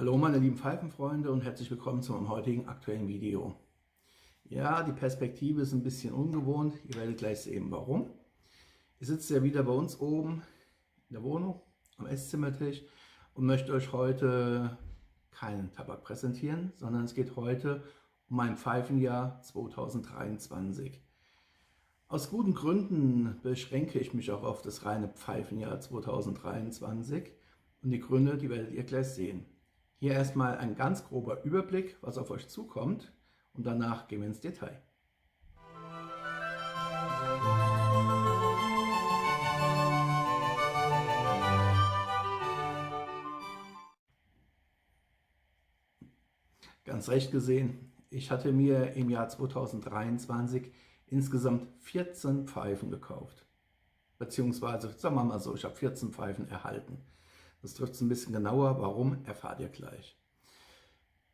Hallo meine lieben Pfeifenfreunde und herzlich willkommen zu meinem heutigen aktuellen Video. Ja, die Perspektive ist ein bisschen ungewohnt, ihr werdet gleich sehen warum. Ich sitze ja wieder bei uns oben in der Wohnung am Esszimmertisch und möchte euch heute keinen Tabak präsentieren, sondern es geht heute um mein Pfeifenjahr 2023. Aus guten Gründen beschränke ich mich auch auf das reine Pfeifenjahr 2023 und die Gründe, die werdet ihr gleich sehen. Hier erstmal ein ganz grober Überblick, was auf euch zukommt, und danach gehen wir ins Detail. Ganz recht gesehen, ich hatte mir im Jahr 2023 insgesamt 14 Pfeifen gekauft. Beziehungsweise, sagen wir mal so, ich habe 14 Pfeifen erhalten. Das trifft es ein bisschen genauer, warum, erfahrt ihr gleich.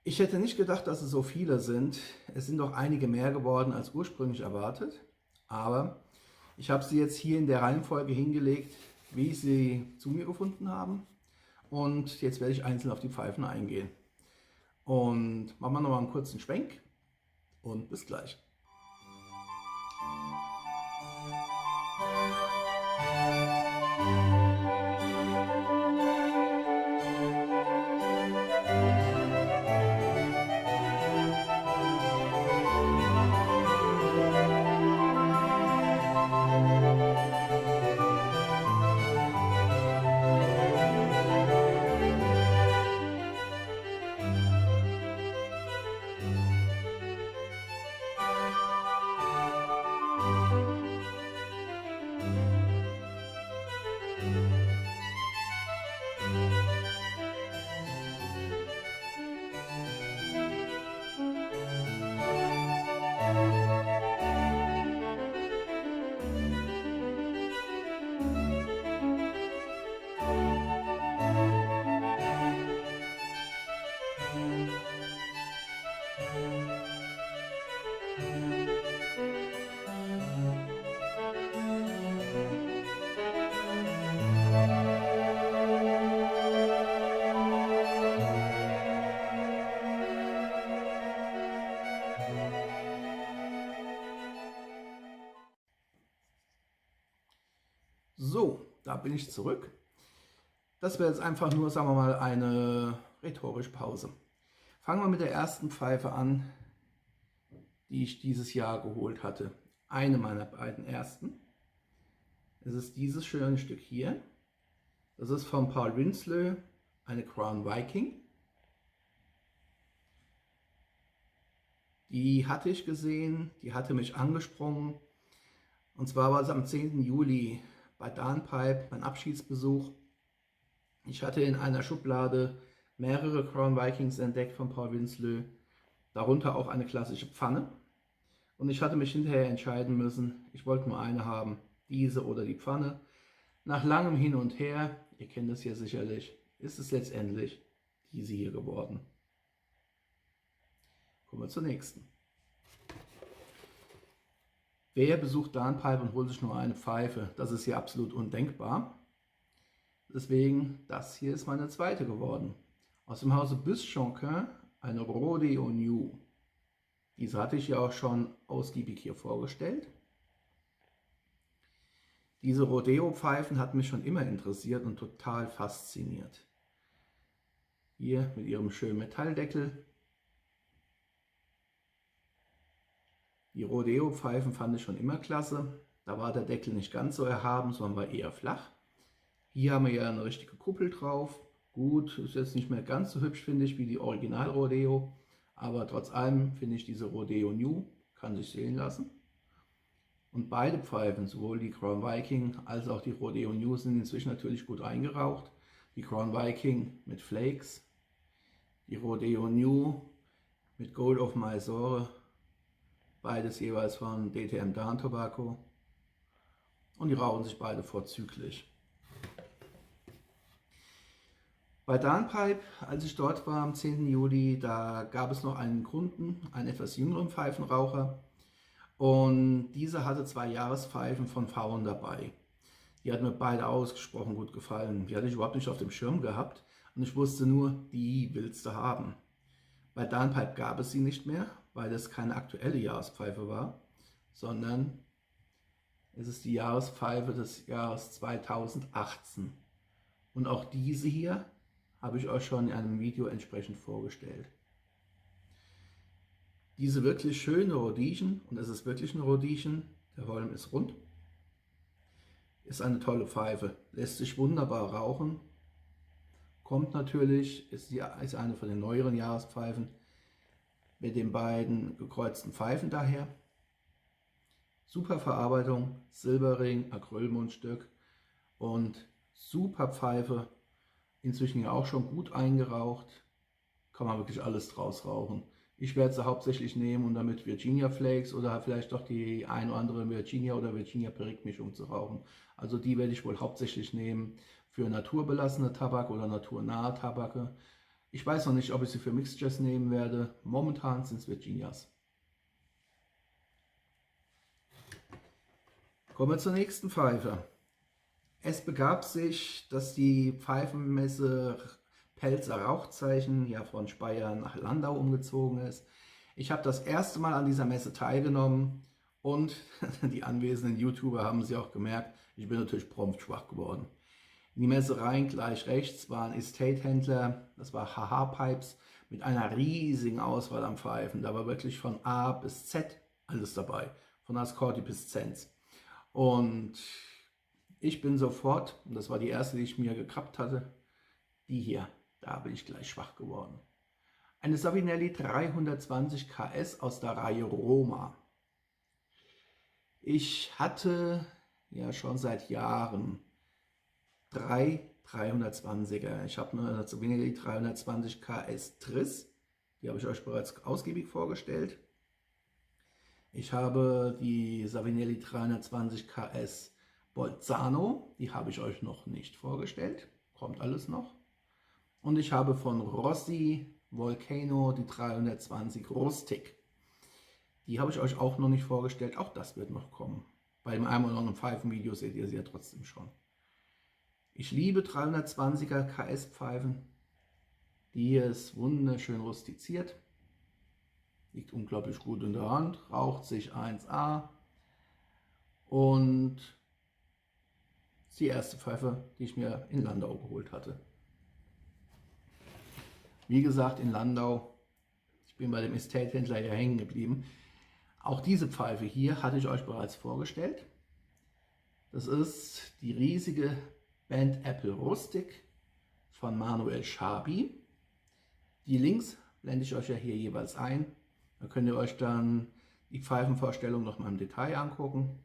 Ich hätte nicht gedacht, dass es so viele sind. Es sind doch einige mehr geworden als ursprünglich erwartet. Aber ich habe sie jetzt hier in der Reihenfolge hingelegt, wie sie zu mir gefunden haben. Und jetzt werde ich einzeln auf die Pfeifen eingehen. Und machen wir nochmal einen kurzen Schwenk und bis gleich. So, da bin ich zurück. Das wäre jetzt einfach nur, sagen wir mal, eine rhetorische Pause. Fangen wir mit der ersten Pfeife an, die ich dieses Jahr geholt hatte. Eine meiner beiden ersten. Es ist dieses schöne Stück hier. Das ist von Paul Winslow, eine Crown Viking. Die hatte ich gesehen, die hatte mich angesprochen. Und zwar war es am 10. Juli bei Darnpipe, mein Abschiedsbesuch. Ich hatte in einer Schublade mehrere Crown Vikings entdeckt von Paul Winslow, darunter auch eine klassische Pfanne. Und ich hatte mich hinterher entscheiden müssen, ich wollte nur eine haben, diese oder die Pfanne. Nach langem Hin und Her, ihr kennt es ja sicherlich, ist es letztendlich diese hier geworden. Kommen wir zur nächsten. Wer besucht Darnpipe und holt sich nur eine Pfeife? Das ist hier absolut undenkbar. Deswegen, das hier ist meine zweite geworden. Aus dem Hause Busch-Jonquin eine Rodeo New. Diese hatte ich ja auch schon ausgiebig hier vorgestellt. Diese Rodeo-Pfeifen hat mich schon immer interessiert und total fasziniert. Hier mit ihrem schönen Metalldeckel. Die Rodeo-Pfeifen fand ich schon immer klasse. Da war der Deckel nicht ganz so erhaben, sondern war eher flach. Hier haben wir ja eine richtige Kuppel drauf. Gut, ist jetzt nicht mehr ganz so hübsch, finde ich, wie die Original Rodeo. Aber trotz allem finde ich diese Rodeo New, kann sich sehen lassen. Und beide Pfeifen, sowohl die Crown Viking als auch die Rodeo New, sind inzwischen natürlich gut eingeraucht. Die Crown Viking mit Flakes, die Rodeo New mit Gold of Mysore, beides jeweils von DTM Darn Tobacco. Und die rauchen sich beide vorzüglich. Bei Darnpipe, als ich dort war am 10. Juli, da gab es noch einen Kunden, einen etwas jüngeren Pfeifenraucher. Und dieser hatte 2 Jahrespfeifen von Faun dabei. Die hatten mir beide ausgesprochen gut gefallen. Die hatte ich überhaupt nicht auf dem Schirm gehabt. Und ich wusste nur, die willst du haben. Bei Darnpipe gab es sie nicht mehr, weil das keine aktuelle Jahrespfeife war, sondern es ist die Jahrespfeife des Jahres 2018. Und auch diese hier habe ich euch schon in einem Video entsprechend vorgestellt. Diese wirklich schöne Rhodesian, und es ist wirklich eine Rhodesian, der Holm ist rund, ist eine tolle Pfeife, lässt sich wunderbar rauchen, kommt natürlich, ist eine von den neueren Jahrespfeifen mit den beiden gekreuzten Pfeifen daher. Super Verarbeitung, Silberring, Acrylmundstück und super Pfeife, inzwischen ja auch schon gut eingeraucht, kann man wirklich alles draus rauchen. Ich werde sie hauptsächlich nehmen, um damit Virginia Flakes oder vielleicht doch die ein oder andere Virginia oder Virginia Perique Mischung zu rauchen. Also die werde ich wohl hauptsächlich nehmen für naturbelassene Tabak oder naturnahe Tabake. Ich weiß noch nicht, ob ich sie für Mixtures nehmen werde. Momentan sind es Virginias. Kommen wir zur nächsten Pfeife. Es begab sich, dass die Pfeifenmesse Pelzer Rauchzeichen ja von Speyer nach Landau umgezogen ist. Ich habe das erste Mal an dieser Messe teilgenommen und die anwesenden YouTuber haben sie auch gemerkt, ich bin natürlich prompt schwach geworden. In die Messe rein, gleich rechts, war ein Estate-Händler, das war HH Pipes, mit einer riesigen Auswahl an Pfeifen. Da war wirklich von A bis Z alles dabei, von Ascorti bis Zenz. Und ich bin sofort, und das war die erste, die ich mir gekrabbt hatte, die hier, da bin ich gleich schwach geworden. Eine Savinelli 320 KS aus der Reihe Roma. Ich hatte ja schon seit Jahren 3 320er. Ich habe eine Savinelli 320 KS Tris, die habe ich euch bereits ausgiebig vorgestellt. Ich habe die Savinelli 320 KS Bolzano, die habe ich euch noch nicht vorgestellt, kommt alles noch. Und ich habe von Rossi Volcano die 320 Rustic. Die habe ich euch auch noch nicht vorgestellt, auch das wird noch kommen. Bei dem einen oder anderen Pfeifenvideo seht ihr sie ja trotzdem schon. Ich liebe 320er KS Pfeifen. Die hier ist wunderschön rustiziert. Liegt unglaublich gut in der Hand, raucht sich 1A. Und die erste Pfeife, die ich mir in Landau geholt hatte. Wie gesagt, in Landau, ich bin bei dem Estate-Händler hier hängen geblieben. Auch diese Pfeife hier hatte ich euch bereits vorgestellt. Das ist die riesige Band Apple Rustic von Manuel Schabi. Die Links blende ich euch ja hier jeweils ein. Da könnt ihr euch dann die Pfeifenvorstellung noch mal im Detail angucken.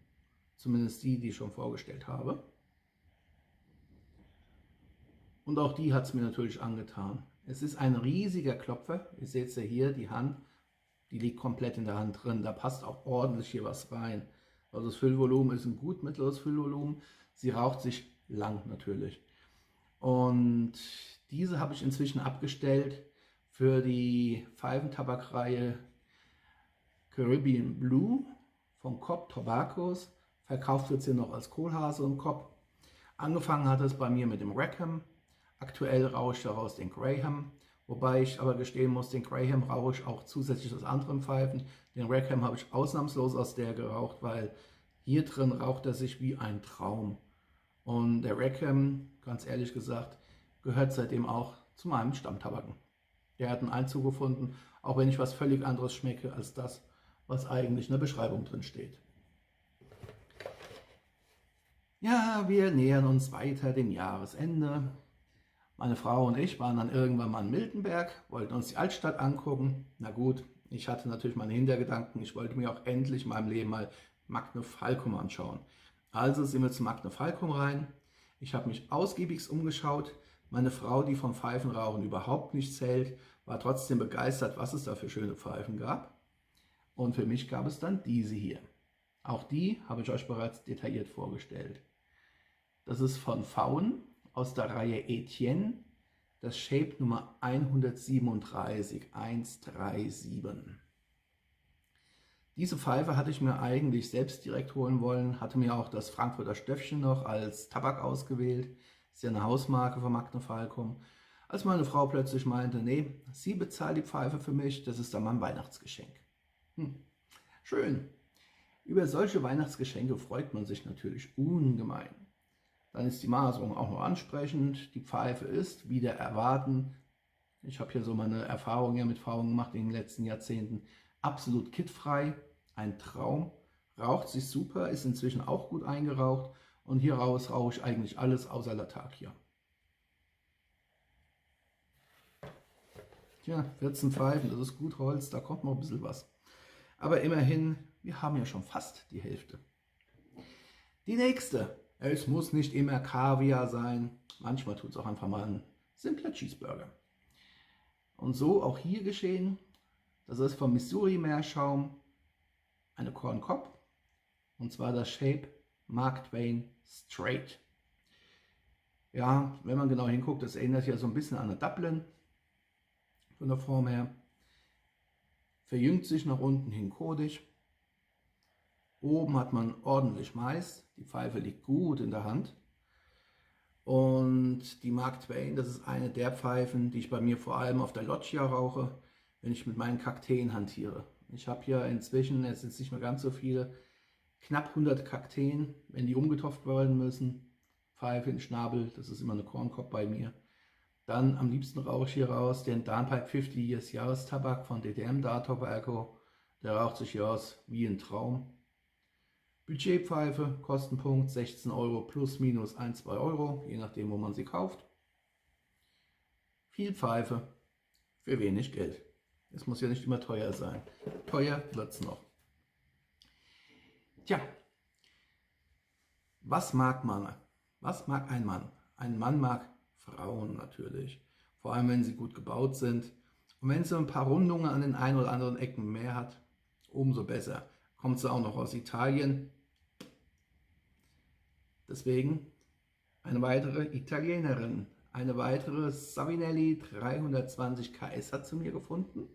Zumindest die, die ich schon vorgestellt habe. Und auch die hat es mir natürlich angetan. Es ist ein riesiger Klopfer. Ihr seht es ja hier, die Hand, die liegt komplett in der Hand drin. Da passt auch ordentlich hier was rein. Also das Füllvolumen ist ein gut mittleres Füllvolumen. Sie raucht sich lang natürlich. Und diese habe ich inzwischen abgestellt für die Pfeifentabakreihe Caribbean Blue von Cobb Tobaccos. Verkauft wird sie noch als Kohlhase und Cobb. Angefangen hat es bei mir mit dem Rackham. Aktuell rauche ich daraus den Graham. Wobei ich aber gestehen muss, den Graham rauche ich auch zusätzlich aus anderen Pfeifen. Den Rackham habe ich ausnahmslos aus der geraucht, weil hier drin raucht er sich wie ein Traum. Und der Rackham, ganz ehrlich gesagt, gehört seitdem auch zu meinem Stammtabaken. Der hat einen Einzug gefunden, auch wenn ich was völlig anderes schmecke als das, was eigentlich in der Beschreibung drin steht. Ja, wir nähern uns weiter dem Jahresende. Meine Frau und ich waren dann irgendwann mal in Miltenberg, wollten uns die Altstadt angucken. Na gut, ich hatte natürlich meine Hintergedanken, ich wollte mir auch endlich in meinem Leben mal Magne Falcum anschauen. Also sind wir zu Magne Falcum rein. Ich habe mich ausgiebig umgeschaut. Meine Frau, die vom Pfeifenrauchen überhaupt nichts hält, war trotzdem begeistert, was es da für schöne Pfeifen gab. Und für mich gab es dann diese hier. Auch die habe ich euch bereits detailliert vorgestellt. Das ist von Fauen aus der Reihe Etienne, das Shape Nummer 137. Diese Pfeife hatte ich mir eigentlich selbst direkt holen wollen, hatte mir auch das Frankfurter Stöffchen noch als Tabak ausgewählt. Ist ja eine Hausmarke von Magne Falcum. Als meine Frau plötzlich meinte, nee, sie bezahlt die Pfeife für mich, das ist dann mein Weihnachtsgeschenk. Schön. Über solche Weihnachtsgeschenke freut man sich natürlich ungemein. Dann ist die Maserung auch noch ansprechend. Die Pfeife ist, wieder erwarten, ich habe hier so meine Erfahrungen ja mit Pfeifen gemacht in den letzten Jahrzehnten, absolut kittfrei, ein Traum, raucht sich super, ist inzwischen auch gut eingeraucht und hier raus rauche ich eigentlich alles außer Latakia. Tja, 14 Pfeifen, das ist gut Holz, da kommt noch ein bisschen was. Aber immerhin, wir haben ja schon fast die Hälfte. Die nächste. Es muss nicht immer Kaviar sein, manchmal tut es auch einfach mal ein simpler Cheeseburger. Und so auch hier geschehen. Das ist vom Missouri Meerschaum eine Corn Cob, und zwar das Shape Mark Twain Straight. Ja, wenn man genau hinguckt, das erinnert ja so ein bisschen an eine Dublin von der Form her. Verjüngt sich nach unten hin kodig. Oben hat man ordentlich Mais, die Pfeife liegt gut in der Hand. Und die Mark Twain, das ist eine der Pfeifen, die ich bei mir vor allem auf der Loggia rauche, wenn ich mit meinen Kakteen hantiere. Ich habe hier inzwischen, es sind nicht mehr ganz so viele, knapp 100 Kakteen, wenn die umgetopft werden müssen. Pfeife in Schnabel, das ist immer eine Corn Cob bei mir. Dann am liebsten rauche ich hier raus den Downpipe 50 Years Jahrestabak von DDM Dark Tobacco. Der raucht sich hier aus wie ein Traum. Budgetpfeife, Kostenpunkt 16 Euro plus minus 1, 2 Euro, je nachdem wo man sie kauft. Viel Pfeife für wenig Geld. Es muss ja nicht immer teuer sein. Teuer wird es noch. Tja, was mag man? Was mag ein Mann? Ein Mann mag Frauen natürlich. Vor allem wenn sie gut gebaut sind. Und wenn sie ein paar Rundungen an den ein oder anderen Ecken mehr hat, umso besser. Kommt sie auch noch aus Italien. Deswegen eine weitere Italienerin, eine weitere Savinelli 320 KS hat zu mir gefunden.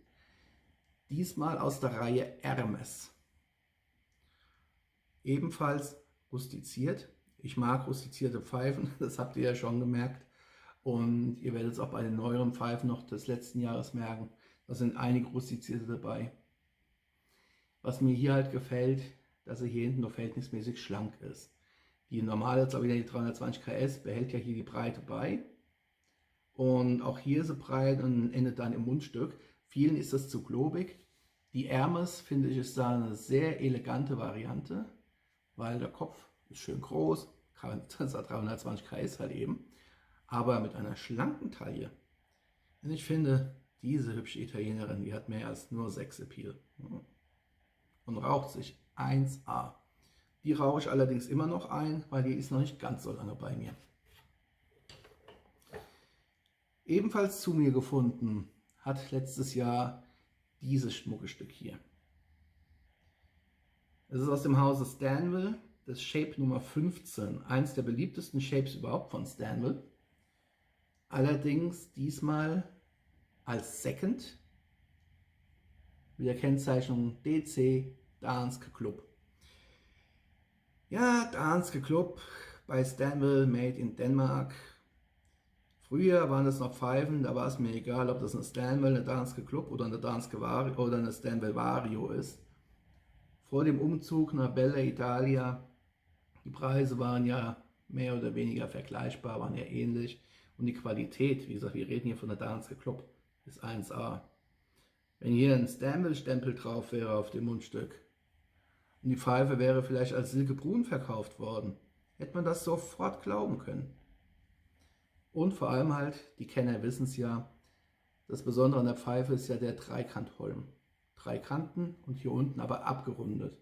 Diesmal aus der Reihe Hermes. Ebenfalls rustiziert. Ich mag rustizierte Pfeifen, das habt ihr ja schon gemerkt. Und ihr werdet es auch bei den neueren Pfeifen noch des letzten Jahres merken. Da sind einige rustizierte dabei. Was mir hier halt gefällt, dass er hier hinten noch verhältnismäßig schlank ist. Die normale, jetzt auch wieder die 320 KS, behält ja hier die Breite bei. Und auch hier ist sie breit und endet dann im Mundstück. Vielen ist das zu globig. Die Hermes, finde ich, ist da eine sehr elegante Variante, weil der Kopf ist schön groß, 320 KS halt eben, aber mit einer schlanken Taille. Und ich finde, diese hübsche Italienerin, die hat mehr als nur Sexappeal und raucht sich 1A. Die rauche ich allerdings immer noch ein, weil die ist noch nicht ganz so lange bei mir. Ebenfalls zu mir gefunden hat letztes Jahr dieses Schmuckestück hier. Es ist aus dem Hause Stanwell, das Shape Nummer 15, eins der beliebtesten Shapes überhaupt von Stanwell. Allerdings diesmal als Second, mit der Kennzeichnung DC Dansk Club. Ja, Danske Club bei Stanwell, made in Denmark. Früher waren das noch Pfeifen, da war es mir egal, ob das eine Stanwell, eine Danske Club oder eine Danske Vario oder eine Stanwell Vario ist. Vor dem Umzug nach Bella Italia, die Preise waren ja mehr oder weniger vergleichbar, waren ja ähnlich. Und die Qualität, wie gesagt, wir reden hier von der Danske Club, ist 1A. Wenn hier ein Stanwell-Stempel drauf wäre auf dem Mundstück und die Pfeife wäre vielleicht als Silkebrun verkauft worden, hätte man das sofort glauben können. Und vor allem halt, die Kenner wissen es ja, das Besondere an der Pfeife ist ja der Dreikantholm. Drei Kanten und hier unten aber abgerundet.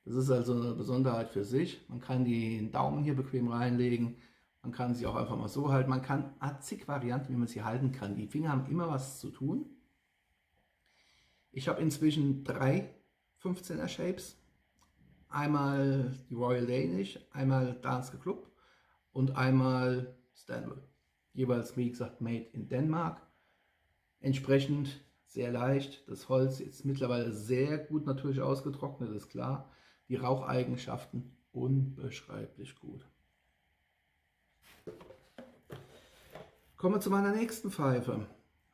Das ist also eine Besonderheit für sich. Man kann den Daumen hier bequem reinlegen. Man kann sie auch einfach mal so halten. Man hat zig Varianten, wie man sie halten kann. Die Finger haben immer was zu tun. Ich habe inzwischen 3 15er Shapes. Einmal die Royal Danish, einmal Danske Club und einmal Stanwell. Jeweils, wie gesagt, made in Denmark. Entsprechend sehr leicht. Das Holz ist mittlerweile sehr gut natürlich ausgetrocknet, ist klar. Die Raucheigenschaften unbeschreiblich gut. Kommen wir zu meiner nächsten Pfeife.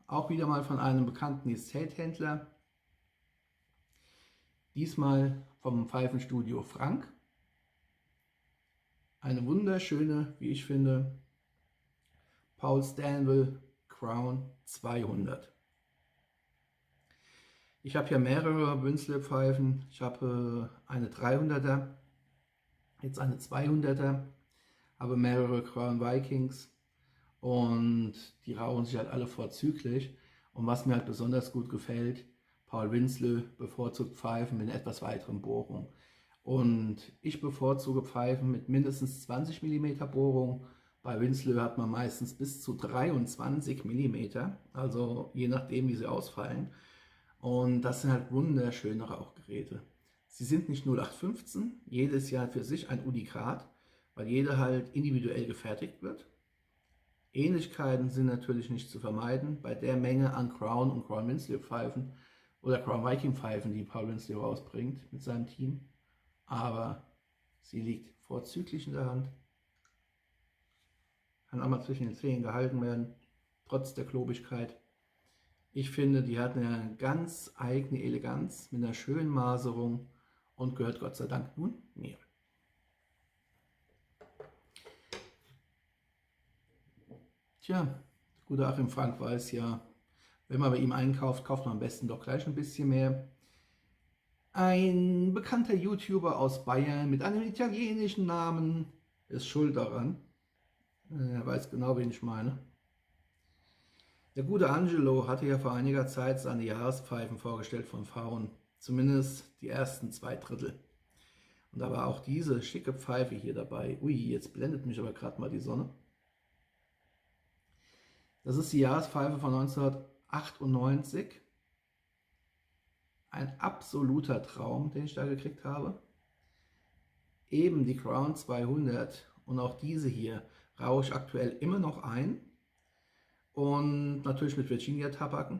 Auch wieder mal von einem bekannten Estate-Händler. Diesmal vom Pfeifenstudio Frank. Eine wunderschöne, wie ich finde, Paul Stanwell Crown 200. Ich habe hier mehrere Winslow-Pfeifen. Ich habe eine 300er, jetzt eine 200er, habe mehrere Crown Vikings und die rauchen sich halt alle vorzüglich. Und was mir halt besonders gut gefällt, Paul Winslow bevorzugt Pfeifen mit etwas weiteren Bohrung. Und ich bevorzuge Pfeifen mit mindestens 20 mm Bohrung. Bei Winslow hat man meistens bis zu 23 mm, also je nachdem, wie sie ausfallen. Und das sind halt wunderschöne Rauchgeräte. Sie sind nicht 0815, jedes Jahr für sich ein Unikat, weil jede halt individuell gefertigt wird. Ähnlichkeiten sind natürlich nicht zu vermeiden bei der Menge an Crown und Crown Winslow Pfeifen oder Crown Viking Pfeifen, die Paul Winslow rausbringt mit seinem Team. Aber sie liegt vorzüglich in der Hand, kann auch mal zwischen den Zähnen gehalten werden, trotz der Klobigkeit. Ich finde, die hat eine ganz eigene Eleganz mit einer schönen Maserung und gehört Gott sei Dank nun mir. Tja, der gute Achim Frank weiß ja, wenn man bei ihm einkauft, kauft man am besten doch gleich ein bisschen mehr. Ein bekannter YouTuber aus Bayern mit einem italienischen Namen ist schuld daran. Er weiß genau, wen ich meine. Der gute Angelo hatte ja vor einiger Zeit seine Jahrespfeifen vorgestellt von Faun, zumindest die ersten 2/3. Und da war auch diese schicke Pfeife hier dabei. Ui, jetzt blendet mich aber gerade mal die Sonne. Das ist die Jahrespfeife von 1998. Ein absoluter Traum, den ich da gekriegt habe. Eben die Crown 200 und auch diese hier rauche ich aktuell immer noch ein. Und natürlich mit Virginia Tabaken.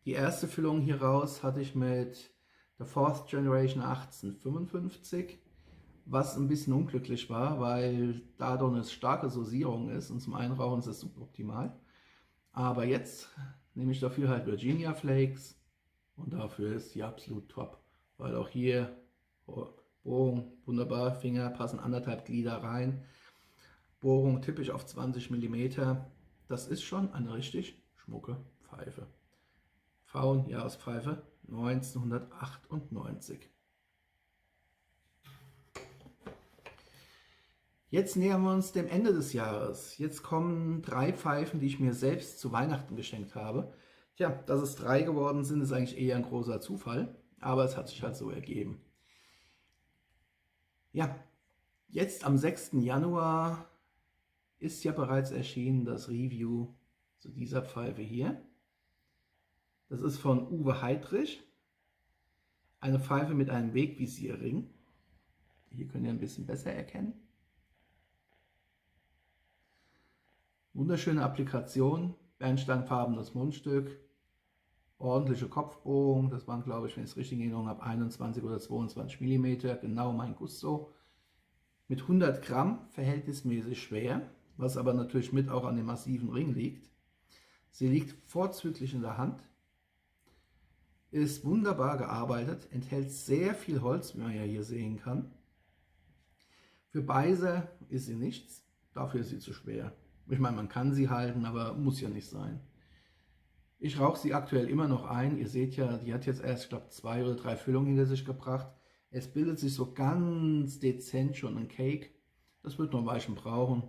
Die erste Füllung hier raus hatte ich mit der 4th Generation 1855, was ein bisschen unglücklich war, weil dadurch eine starke Dosierung ist und zum Einrauchen ist es suboptimal. Aber jetzt nehme ich dafür halt Virginia Flakes und dafür ist die absolut top, weil auch hier Bohrung wunderbar, Finger passen 1,5 Glieder rein, Bohrung typisch auf 20 mm. Das ist schon eine richtig schmucke Pfeife. Faun Jahrespfeife 1998. Jetzt nähern wir uns dem Ende des Jahres. Jetzt kommen 3 Pfeifen, die ich mir selbst zu Weihnachten geschenkt habe. Tja, dass es 3 geworden sind, ist eigentlich eher ein großer Zufall, aber es hat sich halt so ergeben. Ja, jetzt am 6. Januar ist ja bereits erschienen das Review zu dieser Pfeife hier. Das ist von Uwe Heidrich, eine Pfeife mit einem Wegvisierring. Hier könnt ihr ein bisschen besser erkennen. Wunderschöne Applikation, bernsteinfarbenes Mundstück, ordentliche Kopfbohrung, das waren, glaube ich, wenn ich es richtig in Erinnerung habe, 21 oder 22 mm, genau mein Gusto. mit 100 Gramm verhältnismäßig schwer, was aber natürlich mit auch an dem massiven Ring liegt. Sie liegt vorzüglich in der Hand, ist wunderbar gearbeitet, enthält sehr viel Holz, wie man ja hier sehen kann. Für Beiser ist sie nichts, dafür ist sie zu schwer. Ich meine, man kann sie halten, aber muss ja nicht sein. Ich rauche sie aktuell immer noch ein. Ihr seht ja, die hat jetzt erst, ich glaube, 2 oder 3 Füllungen hinter sich gebracht. Es bildet sich so ganz dezent schon ein Cake. Das wird noch ein Weilchen brauchen.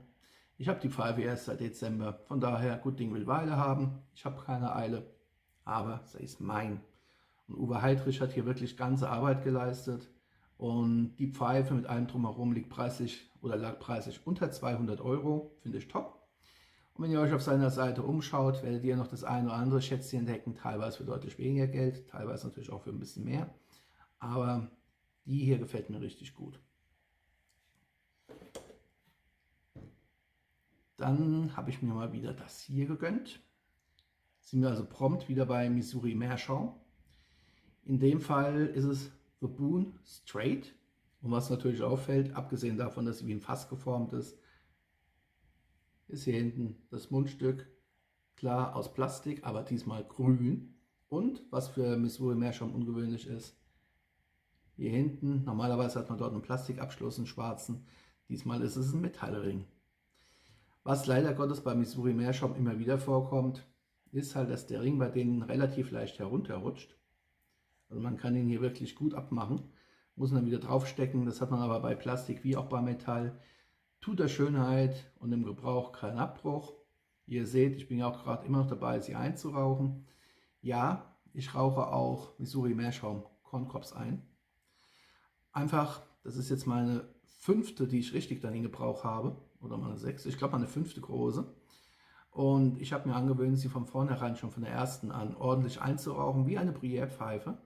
Ich habe die Pfeife erst seit Dezember. Von daher, gut Ding will Weile haben. Ich habe keine Eile, aber sie ist mein. Und Uwe Heidrich hat hier wirklich ganze Arbeit geleistet. Und die Pfeife mit allem drumherum liegt preislich oder lag preislich unter 200 Euro. Finde ich top. Und wenn ihr euch auf seiner Seite umschaut, werdet ihr noch das eine oder andere Schätzchen entdecken, teilweise für deutlich weniger Geld, teilweise natürlich auch für ein bisschen mehr. Aber die hier gefällt mir richtig gut. Dann habe ich mir mal wieder das hier gegönnt. Sind wir also prompt wieder bei Missouri Meerschaum. In dem Fall ist es The Boone Straight. Und was natürlich auffällt, abgesehen davon, dass sie wie ein Fass geformt ist hier hinten das Mundstück, klar aus Plastik, aber diesmal grün. Und was für Missouri Meerschaum ungewöhnlich ist, hier hinten, normalerweise hat man dort einen Plastikabschluss, einen schwarzen, diesmal ist es ein Metallring. Was leider Gottes bei Missouri Meerschaum immer wieder vorkommt, ist halt, dass der Ring bei denen relativ leicht herunterrutscht. Also man kann ihn hier wirklich gut abmachen, muss ihn dann wieder draufstecken, das hat man aber bei Plastik wie auch bei Metall. Tut der Schönheit und im Gebrauch keinen Abbruch. Ihr seht, ich bin ja auch gerade immer noch dabei, sie einzurauchen. Ja, ich rauche auch Missouri Meerschaum Corncops ein. Einfach, das ist jetzt meine 5., die ich richtig dann in Gebrauch habe. Oder meine 6., ich glaube meine 5. große. Und ich habe mir angewöhnt, sie von vornherein schon von der ersten an ordentlich einzurauchen, wie eine Bruyère-Pfeife,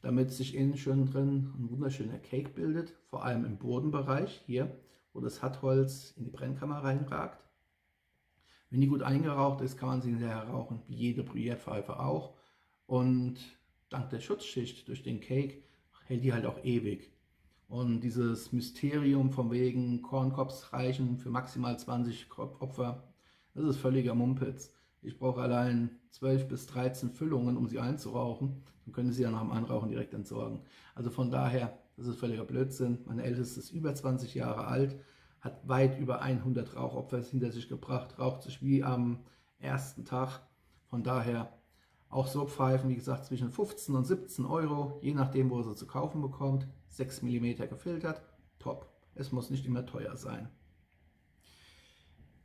damit sich innen schön drin ein wunderschöner Cake bildet, vor allem im Bodenbereich, hier, wo das Hartholz in die Brennkammer reinragt. Wenn die gut eingeraucht ist, kann man sie hinterher rauchen, wie jede Bruyère-Pfeife auch. Und dank der Schutzschicht durch den Cake hält die halt auch ewig. Und dieses Mysterium von wegen Corncops reichen für maximal 20 Opfer, das ist völliger Mumpitz. Ich brauche allein 12 bis 13 Füllungen, um sie einzurauchen. Dann können Sie ja nach dem Anrauchen direkt entsorgen. Also von daher, das ist völliger Blödsinn. Mein ältestes ist über 20 Jahre alt, hat weit über 100 Rauchopfer hinter sich gebracht, raucht sich wie am ersten Tag. Von daher auch so Pfeifen, wie gesagt, zwischen 15 und 17 Euro, je nachdem, wo ihr sie zu kaufen bekommt. 6 mm gefiltert, top. Es muss nicht immer teuer sein.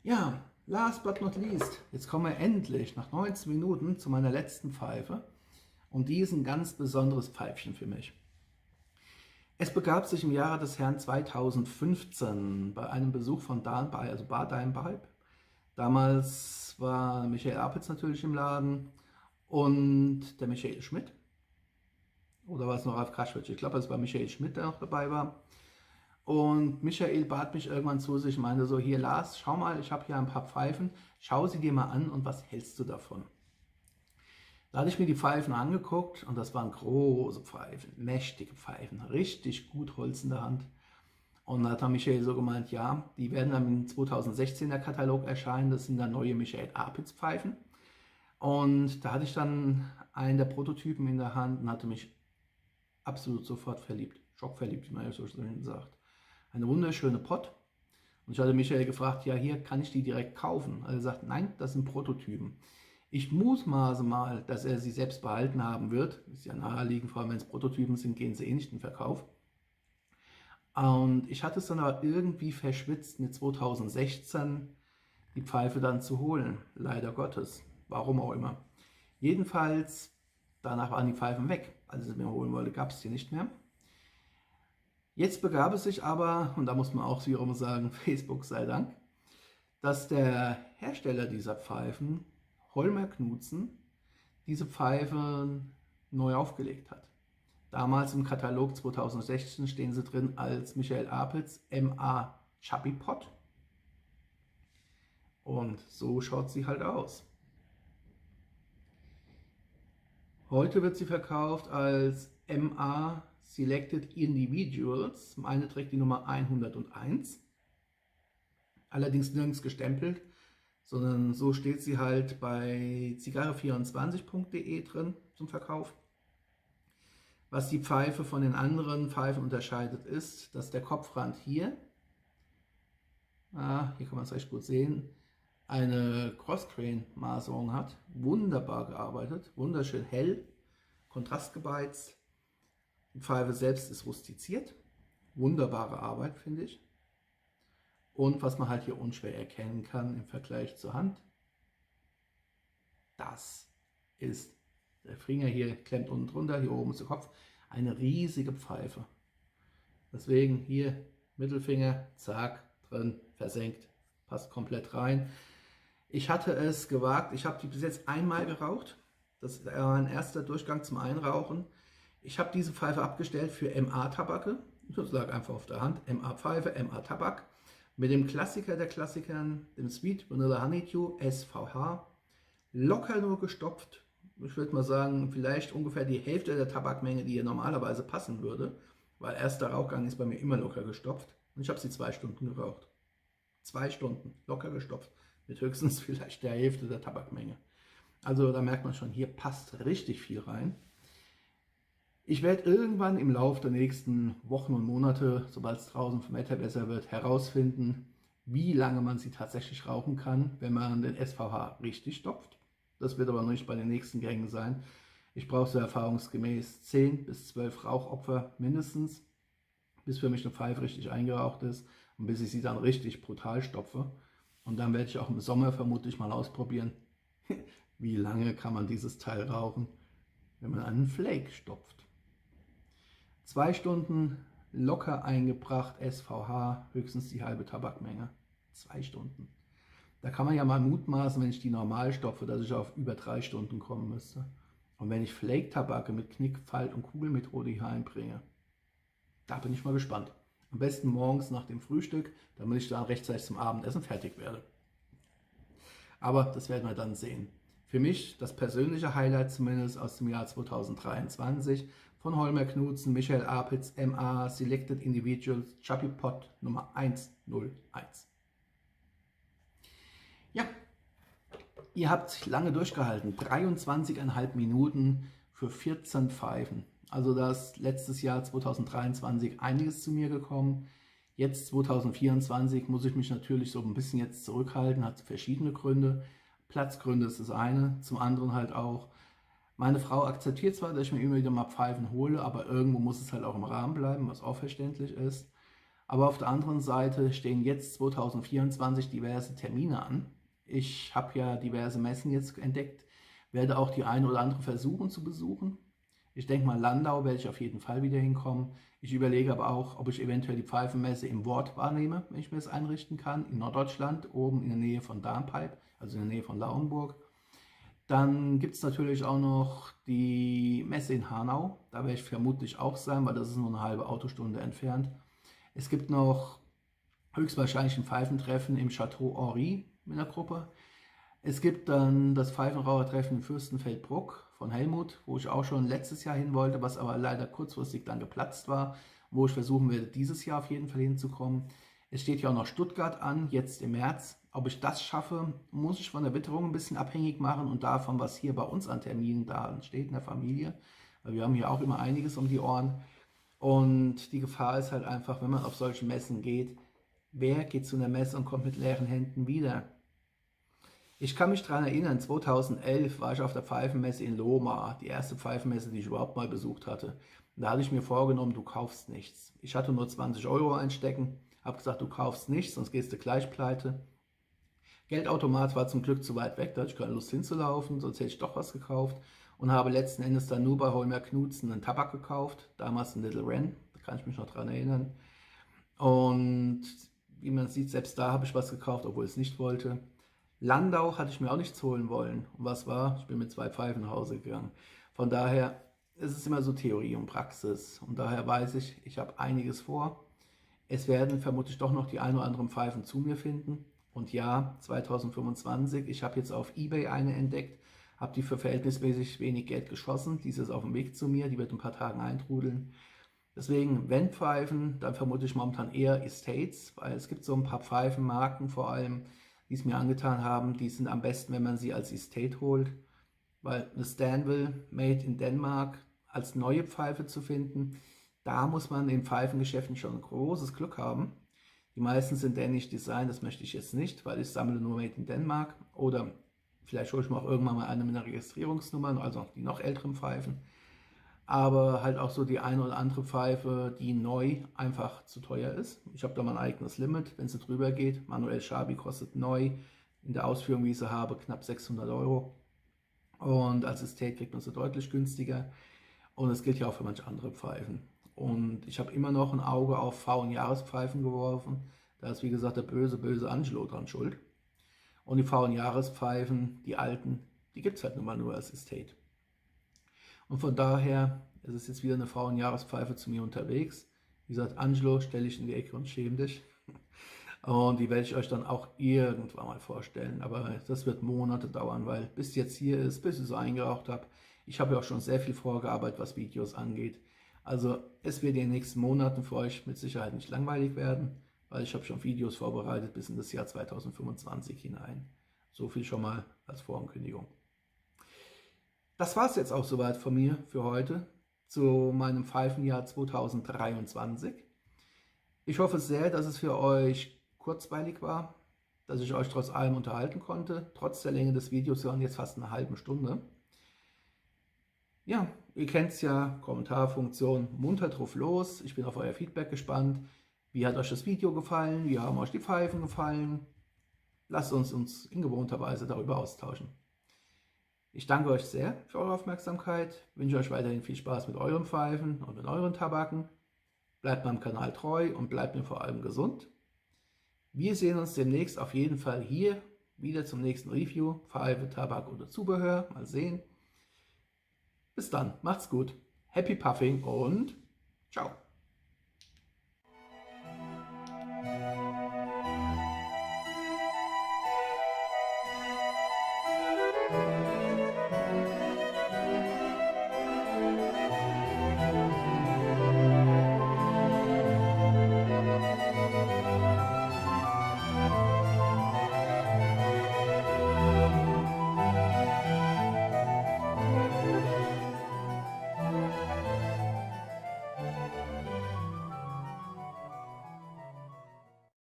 Ja, last but not least, jetzt kommen wir endlich nach 19 Minuten zu meiner letzten Pfeife. Und die ist ein ganz besonderes Pfeifchen für mich. Es begab sich im Jahre des Herrn 2015 bei einem Besuch von Bar Dime Pipe. Damals war Michael Apitz natürlich im Laden und der Michael Schmidt. Oder war es noch Ralf Kraschwitz? Ich glaube, es war Michael Schmidt, der noch dabei war. Und Michael bat mich irgendwann zu sich und meinte so, hier Lars, schau mal, ich habe hier ein paar Pfeifen, schau sie dir mal an und was hältst du davon? Da hatte ich mir die Pfeifen angeguckt und das waren große Pfeifen, mächtige Pfeifen, richtig gut Holz in der Hand. Und da hat dann Michael so gemeint, ja, die werden dann im 2016er Katalog erscheinen, das sind dann neue Michael Apitz Pfeifen. Und da hatte ich dann einen der Prototypen in der Hand und hatte mich absolut sofort verliebt, schockverliebt, wie man ja so schön sagt. Eine wunderschöne Pot. Und ich hatte Michael gefragt, ja, hier kann ich die direkt kaufen. Also er sagt, nein, das sind Prototypen. Ich mutmaße mal, dass er sie selbst behalten haben wird. Ist ja naheliegend, vor allem wenn es Prototypen sind, gehen sie eh nicht in den Verkauf. Und ich hatte es dann aber irgendwie verschwitzt, mit 2016 die Pfeife dann zu holen. Leider Gottes. Warum auch immer. Jedenfalls, danach waren die Pfeifen weg. Als ich sie mir holen wollte, gab es die nicht mehr. Jetzt begab es sich aber, und da muss man auch wiederum sagen, Facebook sei Dank, dass der Hersteller dieser Pfeifen, Holmer Knudsen, diese Pfeifen neu aufgelegt hat. Damals im Katalog 2016 stehen sie drin als Michael Apitz MA Chubby Pot. Und so schaut sie halt aus. Heute wird sie verkauft als MA Selected Individuals. Meine trägt die Nummer 101. Allerdings nirgends gestempelt, sondern so steht sie halt bei zigarre24.de drin zum Verkauf. Was die Pfeife von den anderen Pfeifen unterscheidet, ist, dass der Kopfrand hier kann man es recht gut sehen, eine Crossgrain-Maserung hat. Wunderbar gearbeitet, wunderschön hell, kontrastgebeizt. Die Pfeife selbst ist rustiziert. Wunderbare Arbeit, finde ich. Und was man halt hier unschwer erkennen kann im Vergleich zur Hand, das ist, der Finger hier klemmt unten drunter, hier oben ist der Kopf, eine riesige Pfeife. Deswegen hier Mittelfinger, zack, drin, versenkt, passt komplett rein. Ich hatte es gewagt, ich habe die bis jetzt einmal geraucht. Das war ein erster Durchgang zum Einrauchen. Ich habe diese Pfeife abgestellt für MA-Tabake. Das lag einfach auf der Hand. MA-Pfeife, MA-Tabak. Mit dem Klassiker der Klassikern, dem Sweet Vanilla Honeydew SVH. Locker nur gestopft. Ich würde mal sagen, vielleicht ungefähr die Hälfte der Tabakmenge, die hier normalerweise passen würde. Weil erster Rauchgang ist bei mir immer locker gestopft. Und ich habe sie 2 Stunden geraucht. 2 Stunden locker gestopft. Mit höchstens vielleicht der Hälfte der Tabakmenge. Also da merkt man schon, hier passt richtig viel rein. Ich werde irgendwann im Laufe der nächsten Wochen und Monate, sobald es draußen vom Wetter besser wird, herausfinden, wie lange man sie tatsächlich rauchen kann, wenn man den SVH richtig stopft. Das wird aber noch nicht bei den nächsten Gängen sein. Ich brauche so erfahrungsgemäß 10 bis 12 Rauchopfer mindestens, bis für mich eine Pfeife richtig eingeraucht ist und bis ich sie dann richtig brutal stopfe. Und dann werde ich auch im Sommer vermutlich mal ausprobieren, wie lange kann man dieses Teil rauchen, wenn man einen Flake stopft. 2 Stunden locker eingebracht, SVH, höchstens die halbe Tabakmenge. 2 Stunden. Da kann man ja mal mutmaßen, wenn ich die normal stopfe, dass ich auf über 3 Stunden kommen müsste. Und wenn ich Flake-Tabake mit Knick-, Falt- und Kugelmethode hier einbringe, da bin ich mal gespannt. Am besten morgens nach dem Frühstück, damit ich dann rechtzeitig zum Abendessen fertig werde. Aber das werden wir dann sehen. Für mich das persönliche Highlight zumindest aus dem Jahr 2023 von Holmer Knudsen, Michael Apitz, MA, Selected Individuals, Chubby Pot Nummer 101. Ja, ihr habt lange durchgehalten, 23,5 Minuten für 14 Pfeifen. Also da ist letztes Jahr 2023 einiges zu mir gekommen. Jetzt 2024 muss ich mich natürlich so ein bisschen jetzt zurückhalten, hat verschiedene Gründe. Platzgründe ist das eine, zum anderen halt auch, meine Frau akzeptiert zwar, dass ich mir immer wieder mal Pfeifen hole, aber irgendwo muss es halt auch im Rahmen bleiben, was auch verständlich ist. Aber auf der anderen Seite stehen jetzt 2024 diverse Termine an. Ich habe ja diverse Messen jetzt entdeckt, werde auch die eine oder andere versuchen zu besuchen. Ich denke mal, Landau werde ich auf jeden Fall wieder hinkommen. Ich überlege aber auch, ob ich eventuell die Pfeifenmesse im Wort wahrnehme, wenn ich mir das einrichten kann, in Norddeutschland, oben in der Nähe von Darmpipe, also in der Nähe von Lauenburg. Dann gibt es natürlich auch noch die Messe in Hanau, da werde ich vermutlich auch sein, weil das ist nur eine halbe Autostunde entfernt. Es gibt noch höchstwahrscheinlich ein Pfeifentreffen im Château Henri mit einer Gruppe. Es gibt dann das Pfeifenrauchertreffen in Fürstenfeldbruck von Helmut, wo ich auch schon letztes Jahr hin wollte, was aber leider kurzfristig dann geplatzt war, wo ich versuchen werde, dieses Jahr auf jeden Fall hinzukommen. Es steht ja auch noch Stuttgart an, jetzt im März. Ob ich das schaffe, muss ich von der Witterung ein bisschen abhängig machen und davon, was hier bei uns an Terminen da steht in der Familie. Weil wir haben hier auch immer einiges um die Ohren. Und die Gefahr ist halt einfach, wenn man auf solche Messen geht, wer geht zu einer Messe und kommt mit leeren Händen wieder? Ich kann mich daran erinnern, 2011 war ich auf der Pfeifenmesse in Lohmar, die erste Pfeifenmesse, die ich überhaupt mal besucht hatte. Und da hatte ich mir vorgenommen, du kaufst nichts. Ich hatte nur 20 Euro einstecken, habe gesagt, du kaufst nichts, sonst gehst du gleich pleite. Geldautomat war zum Glück zu weit weg, da hatte ich keine Lust hinzulaufen, sonst hätte ich doch was gekauft. Und habe letzten Endes dann nur bei Holmer Knudsen einen Tabak gekauft, damals ein Little Wren, da kann ich mich noch dran erinnern. Und wie man sieht, selbst da habe ich was gekauft, obwohl ich es nicht wollte. Landau hatte ich mir auch nichts holen wollen. Und was war? Ich bin mit 2 Pfeifen nach Hause gegangen. Von daher ist es immer so Theorie und Praxis. Und daher weiß ich, ich habe einiges vor. Es werden vermutlich doch noch die ein oder anderen Pfeifen zu mir finden. Und ja, 2025, ich habe jetzt auf eBay eine entdeckt, habe die für verhältnismäßig wenig Geld geschossen. Die ist jetzt auf dem Weg zu mir, die wird in ein paar Tagen eintrudeln. Deswegen, wenn Pfeifen, dann vermute ich momentan eher Estates, weil es gibt so ein paar Pfeifenmarken vor allem, die es mir angetan haben, die sind am besten, wenn man sie als Estate holt, weil eine Stanville Made in Denmark als neue Pfeife zu finden, da muss man in Pfeifengeschäften schon ein großes Glück haben. Die meisten sind dänisch Design, das möchte ich jetzt nicht, weil ich sammle nur Made in Denmark. Oder vielleicht hole ich mir auch irgendwann mal eine mit einer Registrierungsnummer, also die noch älteren Pfeifen. Aber halt auch so die eine oder andere Pfeife, die neu einfach zu teuer ist. Ich habe da mein eigenes Limit, wenn sie drüber geht. Manuel Schabi kostet neu in der Ausführung, wie ich sie habe, knapp 600 Euro. Und als Estate kriegt man sie deutlich günstiger. Und das gilt ja auch für manche andere Pfeifen. Und ich habe immer noch ein Auge auf V- und Jahrespfeifen geworfen. Da ist, wie gesagt, der böse, böse Angelo dran schuld. Und die V- und Jahrespfeifen, die alten, die gibt es halt nun mal nur als Estate. Und von daher ist es jetzt wieder eine V- und Jahrespfeife zu mir unterwegs. Wie gesagt, Angelo stelle ich in die Ecke und schäme dich. Und die werde ich euch dann auch irgendwann mal vorstellen. Aber das wird Monate dauern, weil bis jetzt hier ist, bis ich es eingeraucht habe. Ich habe ja auch schon sehr viel vorgearbeitet, was Videos angeht. Also es wird in den nächsten Monaten für euch mit Sicherheit nicht langweilig werden, weil ich habe schon Videos vorbereitet bis in das Jahr 2025 hinein. So viel schon mal als Vorankündigung. Das war es jetzt auch soweit von mir für heute zu meinem Pfeifenjahr 2023. Ich hoffe sehr, dass es für euch kurzweilig war, dass ich euch trotz allem unterhalten konnte. Trotz der Länge des Videos waren jetzt fast eine halbe Stunde. Ja, ihr kennt es ja, Kommentarfunktion, munter drauf los. Ich bin auf euer Feedback gespannt. Wie hat euch das Video gefallen? Wie haben euch die Pfeifen gefallen? Lasst uns in gewohnter Weise darüber austauschen. Ich danke euch sehr für eure Aufmerksamkeit, wünsche euch weiterhin viel Spaß mit euren Pfeifen und mit euren Tabaken. Bleibt meinem Kanal treu und bleibt mir vor allem gesund. Wir sehen uns demnächst auf jeden Fall hier wieder zum nächsten Review, Pfeife, Tabak oder Zubehör. Mal sehen. Bis dann, macht's gut, Happy Puffing und ciao.